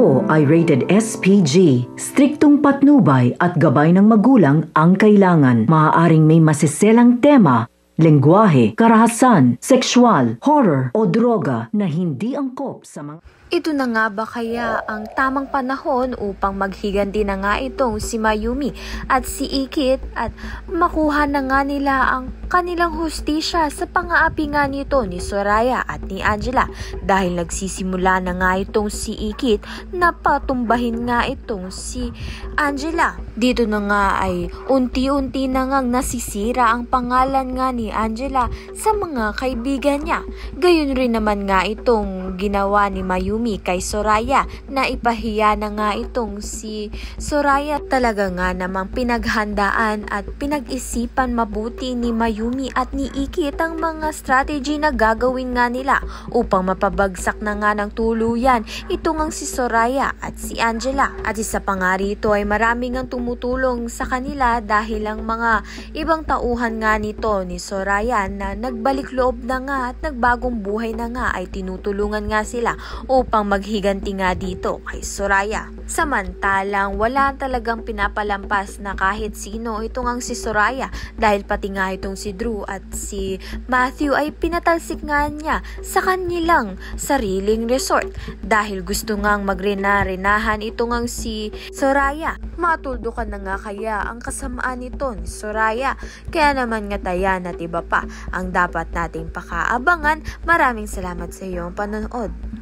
Ito ay rated SPG. Striktong patnubay at gabay ng magulang ang kailangan. Maaaring may masiselang tema, lengguwahe, karahasan, sexual, horror o droga na hindi angkop sa mga... Ito na nga ba kaya ang tamang panahon upang maghiganti na nga itong si Mayumi at si Ikit at makuha na nga nila ang kanilang hustisya sa pang-aapi nga nito ni Soraya at ni Angela dahil nagsisimula na nga itong si Ikit na patumbahin nga itong si Angela. Dito na nga ay unti-unti na ngang nasisira ang pangalan nga ni Angela sa mga kaibigan niya. Gayon rin naman nga itong ginawa ni Mayumi kay Soraya na ipahiya na nga itong si Soraya. Talaga nga namang pinaghandaan at pinag-isipan mabuti ni Mayumi at ni Ikit ang mga strategy na gagawin nga nila upang mapabagsak na nga ng tuluyan ito ngang si Soraya at si Angela. At isa pa nga rito ay marami ngang tumutulong sa kanila dahil ang mga ibang tauhan nga nito ni Soraya na nagbalik loob na nga at nagbagong buhay na nga ay tinutulungan nga sila upang maghiganti nga dito kay Soraya. Samantalang wala talagang pinapalampas na kahit sino ito ngang si Soraya dahil pati nga itong si Drew at si Matthew ay pinatalsik nga niya sa kanilang sariling resort dahil gusto ngang magrena-renahan ito ngang si Soraya. Matuldukan na nga kaya ang kasamaan nito ni Soraya. Kaya naman nga tayan at iba pa ang dapat nating pakaabangan. Maraming salamat sa iyong panonood.